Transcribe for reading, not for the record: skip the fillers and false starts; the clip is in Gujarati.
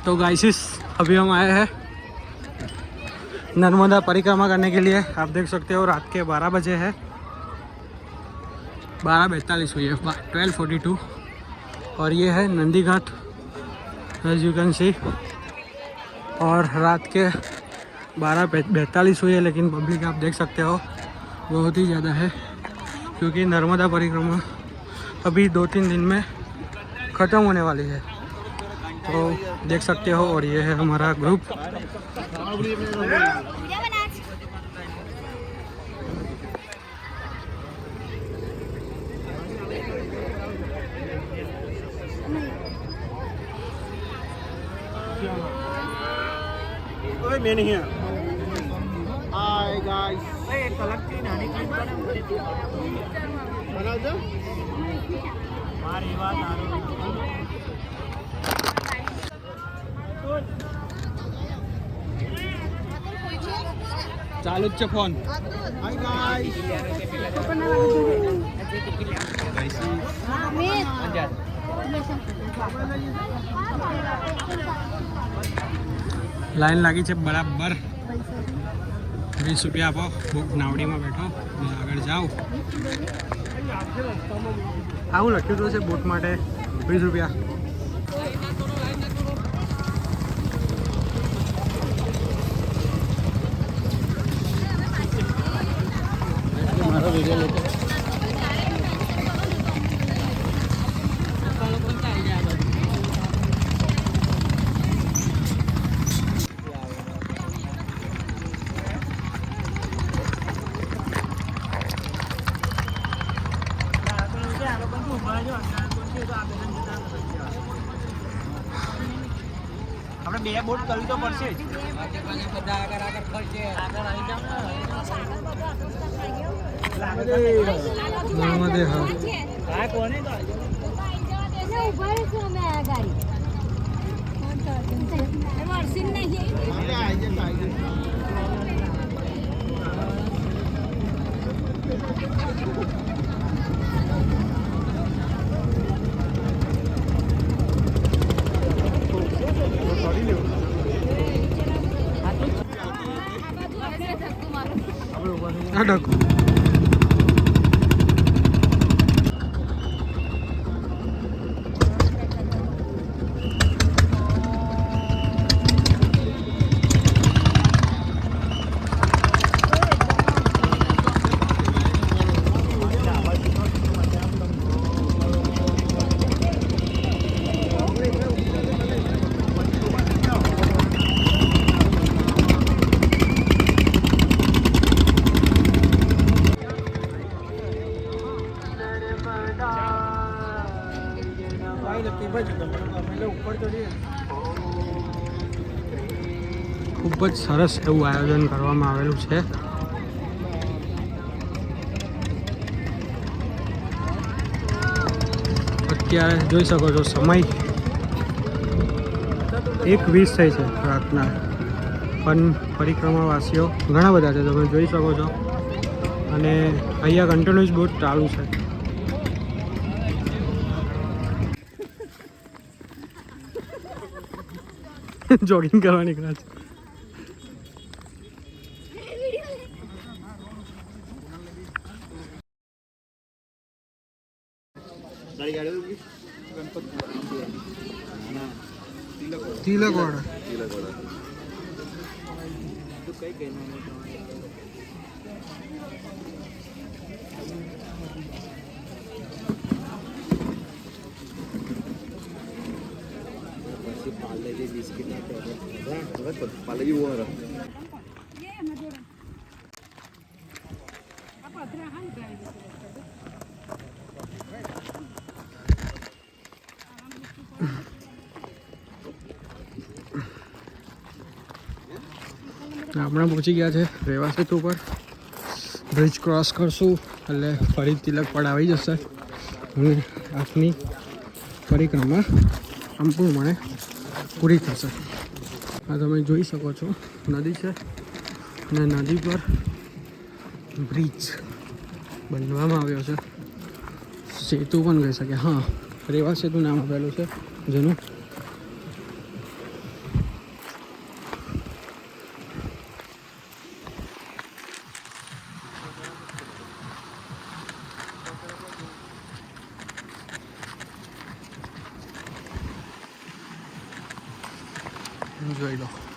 तो गाइसिस अभी हम आए हैं नर्मदा परिक्रमा करने के लिए। आप देख सकते हो रात के 12 बजे है, 12:42 हुई है, 12:42। और ये है नंदी घाट एज यू कैन सी। और रात के 12:42 हुई है, लेकिन पब्लिक आप देख सकते हो बहुत ही ज़्यादा है, क्योंकि नर्मदा परिक्रमा अभी 2-3 दिन में ख़त्म होने वाली है। तो देख सकते हो। और ये है हमारा ग्रुप। मैं नहीं है। Hi guys. बना दो। चालू च फोन। Hi guys. लाइन लागी है बराबर। 20 रुपया आपो। नावड़ी में बैठो आगे जाओ। आવું લખ્યું તો છે બોટ માટે 20 रुपया। મારો વિડિયો લેતો આપણે બે બોટ કરવી તો પડશે જ। બધા આગળ ફરશે, આગળ આવી જાવ ને નર્મદે। હા આ કોને તો ઉભા રહેશે અમે આ ગાડી એમાં અરસીન નહીં અરે આઈ જાય અડક। ખૂબ જ સરસ એવું આયોજન કરવામાં આવેલું છે। અત્યારે જોઈ શકો છો સમય 1:20 થઈ છે રાતના, પણ પરિક્રમાવાસીઓ ઘણા બધા છે, તમે જોઈ શકો છો। અને અહીંયા કન્ટિન્યુઅસ બોટ ચાલુ છે। જોગિંગ કરવા નીકળ્યા છે। तिलकवाड़ा આપણે પહોંચી ગયા છે રેવા સેતુ પર। બ્રિજ ક્રોસ કરશું એટલે ફરી તિલકવાડા આવી જશે અને આપની પરિક્રમા સંપૂર્ણપણે પૂરી થશે। આ તમે જોઈ શકો છો નદી છે અને નદી પર બ્રિજ બનવામાં આવ્યો છે। સેતુ પણ કહી શકે, હા રેવા સેતુ નામ આપેલું છે। જૂનું. જોઈ લો.